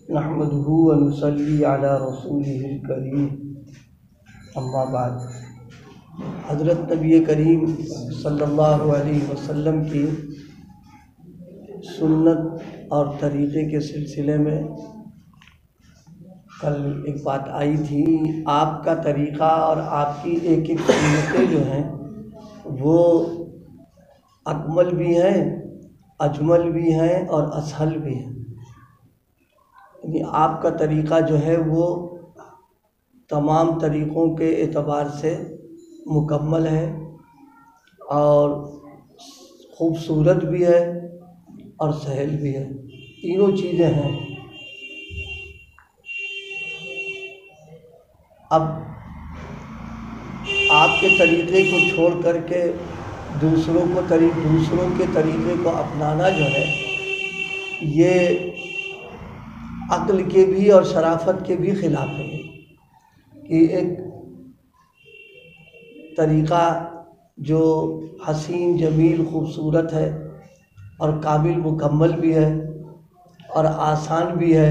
نحمده ونصلي على رسوله الكريم اما بعد۔ حضرت نبی کریم صلی اللہ علیہ وسلم کی سنت اور طریقے کے سلسلے میں کل ایک بات آئی تھی۔ آپ کا طریقہ اور آپ کی ایک ایک سنتیں جو ہیں وہ اکمل بھی ہیں، اجمل بھی ہیں اور اسہل بھی ہیں۔ یعنی آپ کا طریقہ جو ہے وہ تمام طریقوں کے اعتبار سے مکمل ہے اور خوبصورت بھی ہے اور سہل بھی ہے، تینوں چیزیں ہیں۔ اب آپ کے طریقے کو چھوڑ کر کے دوسروں کے طریقے کو اپنانا جو ہے یہ عقل کے بھی اور شرافت کے بھی خلاف ہے کہ ایک طریقہ جو حسین، جمیل، خوبصورت ہے اور قابل مکمل بھی ہے اور آسان بھی ہے،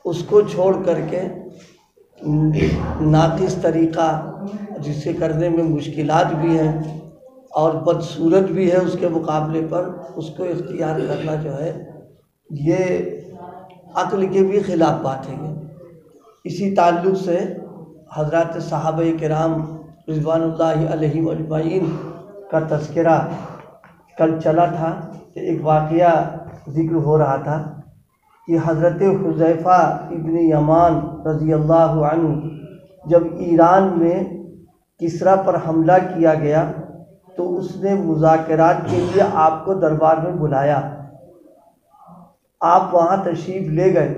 اس کو چھوڑ کر کے ناقص طریقہ جسے کرنے میں مشکلات بھی ہیں اور بدصورت بھی ہے اس کے مقابلے پر، اس کو اختیار کرنا جو ہے یہ عقل کے بھی خلاف بات ہے۔ اسی تعلق سے حضرات صحابہ کرام رضوان اللہ علیہم اجمعین کا تذکرہ کل چلا تھا کہ ایک واقعہ ذکر ہو رہا تھا کہ حضرت حذیفہ ابن یمان رضی اللہ عنہ جب ایران میں کسریٰ پر حملہ کیا گیا تو اس نے مذاکرات کے لیے آپ کو دربار میں بلایا۔ آپ وہاں تشریف لے گئے۔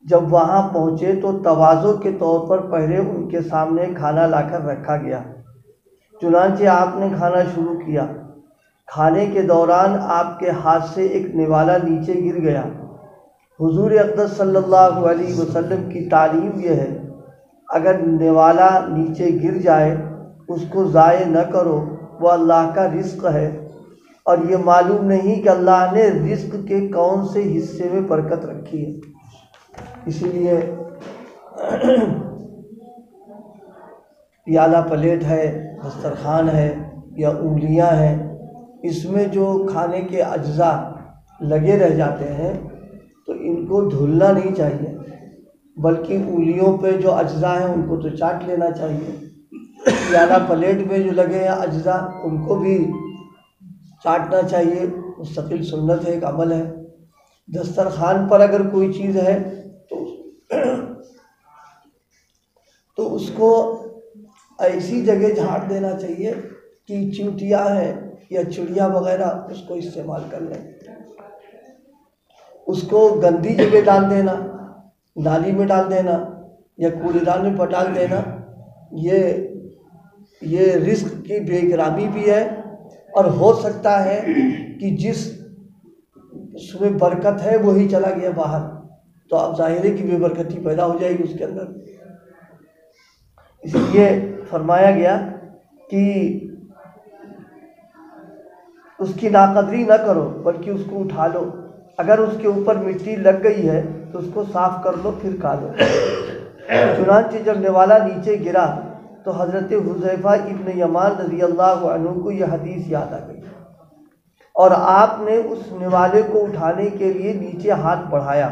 جب وہاں پہنچے تو تواضع کے طور پر پہلے ان کے سامنے کھانا لا کر رکھا گیا۔ چنانچہ آپ نے کھانا شروع کیا۔ کھانے کے دوران آپ کے ہاتھ سے ایک نوالا نیچے گر گیا۔ حضور اقدس صلی اللہ علیہ وسلم کی تعلیم یہ ہے اگر نوالا نیچے گر جائے اس کو ضائع نہ کرو، وہ اللہ کا رزق ہے اور یہ معلوم نہیں کہ اللہ نے رزق کے کون سے حصے میں برکت رکھی ہے۔ اسی لیے پیالہ پلیٹ ہے، دسترخوان ہے یا انگلیاں ہیں، اس میں جو کھانے کے اجزاء لگے رہ جاتے ہیں تو ان کو دھلنا نہیں چاہیے، بلکہ انگلیوں پہ جو اجزاء ہیں ان کو تو چاٹ لینا چاہیے۔ پیالہ پلیٹ میں جو لگے ہیں اجزاء ان کو بھی چاٹنا چاہیے، مستقل سنت ہے، ایک عمل ہے۔ دسترخوان پر اگر کوئی چیز ہے تو اس کو ایسی جگہ جھاڑ دینا چاہیے کہ چیونٹیاں ہیں یا چڑیا وغیرہ اس کو استعمال کر لیں۔ اس کو گندی جگہ ڈال دینا، نالی میں ڈال دینا یا کوڑے دان میں پٹال دینا، یہ رزق کی بے اکرامی بھی ہے اور ہو سکتا ہے کہ جس اس میں برکت ہے وہی چلا گیا باہر، تو اب ظاہر ہے کہ بے برکتی پیدا ہو جائے گی اس کے اندر۔ اس لیے فرمایا گیا کہ اس کی ناقدری نہ کرو بلکہ اس کو اٹھا لو، اگر اس کے اوپر مٹی لگ گئی ہے تو اس کو صاف کر لو پھر کھا لو۔ چنانچہ جب نوالا نیچے گرا تو حضرت حذیفہ ابن یمان رضی اللہ عنہ کو یہ حدیث یاد آ گئی اور آپ نے اس نوالے کو اٹھانے کے لیے نیچے ہاتھ بڑھایا۔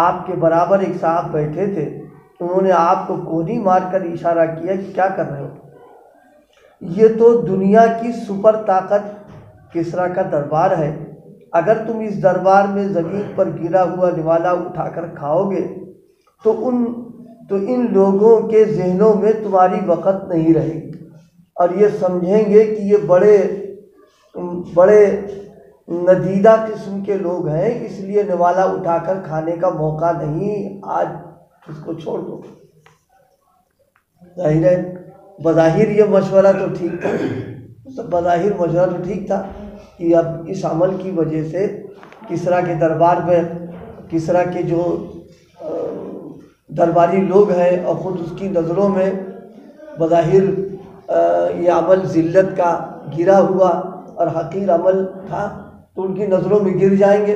آپ کے برابر ایک صاحب بیٹھے تھے، انہوں نے آپ کو کوہنی مار کر اشارہ کیا کہ کیا کر رہے ہو؟ یہ تو دنیا کی سپر طاقت کسریٰ کا دربار ہے، اگر تم اس دربار میں زمین پر گرا ہوا نوالا اٹھا کر کھاؤ گے تو ان لوگوں کے ذہنوں میں تمہاری وقت نہیں رہے گی اور یہ سمجھیں گے کہ یہ بڑے ندیدہ قسم کے لوگ ہیں، اس لیے نوالا اٹھا کر کھانے کا موقع نہیں، آج اس کو چھوڑ دو۔ ظاہر ہے بظاہر یہ مشورہ تو ٹھیک تھا، بظاہر مشورہ تو ٹھیک تھا کہ اب اس عمل کی وجہ سے کسریٰ کے دربار میں کسریٰ کے جو درباری لوگ ہیں اور خود اس کی نظروں میں بظاہر یہ عمل ذلت کا گرا ہوا اور حقیر عمل تھا تو ان کی نظروں میں گر جائیں گے،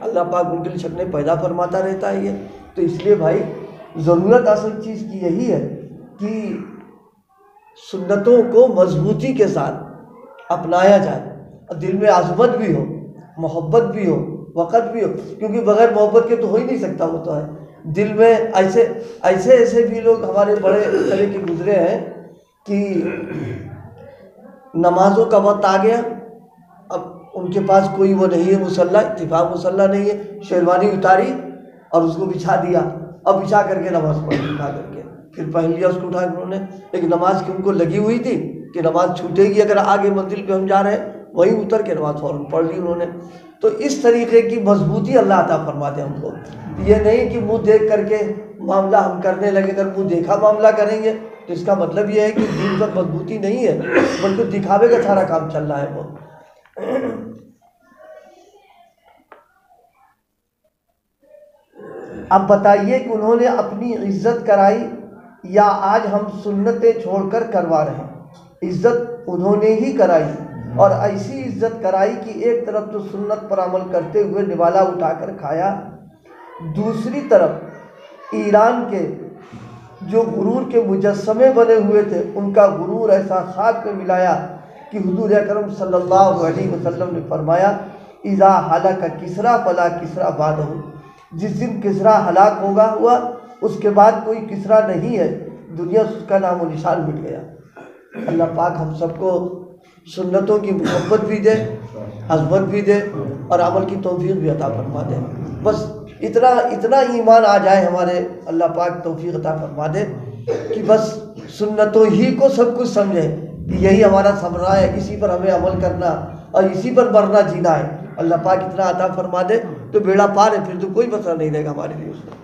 اللہ پاک ان کے لیے شکلیں پیدا فرماتا رہتا ہے یہ. تو اس لیے بھائی ضرورت اصل چیز کی یہی ہے کہ سنتوں کو مضبوطی کے ساتھ اپنایا جائے، اور دل میں عظمت بھی ہو، محبت بھی ہو، وقت بھی ہو، کیونکہ بغیر محبت کے تو ہو ہی نہیں سکتا. وہ تو ہے دل میں ایسے بھی لوگ ہمارے بڑے طرح کے گزرے ہیں کہ نمازوں کا وقت آ گیا، اب ان کے پاس کوئی وہ نہیں ہے مصلی، اتفاق مصلی نہیں ہے، شیروانی اتاری اور اس کو بچھا دیا، اب بچھا کر کے نماز پڑھ اٹھا کر کے پھر پہن لیا اس کو اٹھا کے. انہوں نے ایک نماز کی ان کو لگی ہوئی تھی کہ نماز چھوٹے گی اگر آگے منزل پہ ہم جا رہے ہیں، وہیں اتر کے نماز فوراً پڑھ لی انہوں نے. تو اس طریقے کی مضبوطی اللہ عطا فرماتے ہم کو. یہ نہیں کہ منہ دیکھ کر کے معاملہ ہم کرنے لگے، اگر منہ دیکھا معاملہ کریں گے تو اس کا مطلب یہ ہے کہ دین پر مضبوطی نہیں ہے، بلکہ دکھاوے کا سارا کام چل رہا ہے. وہ اب بتائیے کہ انہوں نے اپنی عزت کرائی یا آج ہم سنتیں چھوڑ کر کروا رہے ہیں؟ عزت انہوں نے ہی کرائی، اور ایسی عزت کرائی کہ ایک طرف تو سنت پر عمل کرتے ہوئے نوالا اٹھا کر کھایا، دوسری طرف ایران کے جو غرور کے مجسمے بنے ہوئے تھے ان کا غرور ایسا خاک میں ملایا کہ حضور اکرم صلی اللہ علیہ وسلم نے فرمایا اذا ہلاک کسریٰ فلا کسریٰ بعدہ، جس دن کسریٰ ہلاک ہوا اس کے بعد کوئی کسریٰ نہیں ہے، دنیا سے اس کا نام و نشان مٹ گیا. اللہ پاک ہم سب کو سنتوں کی محبت بھی دے، عظمت بھی دے، اور عمل کی توفیق بھی عطا فرما دے. بس اتنا ایمان آ جائے ہمارے، اللہ پاک توفیق عطا فرما دے کہ بس سنتوں ہی کو سب کچھ سمجھیں کہ یہی ہمارا ثمرہ ہے، اسی پر ہمیں عمل کرنا اور اسی پر مرنا جینا ہے. اللہ پاک اتنا عطا فرما دے تو بیڑا پار ہے، پھر تو کوئی مسئلہ نہیں رہے گا ہمارے لیے اس میں.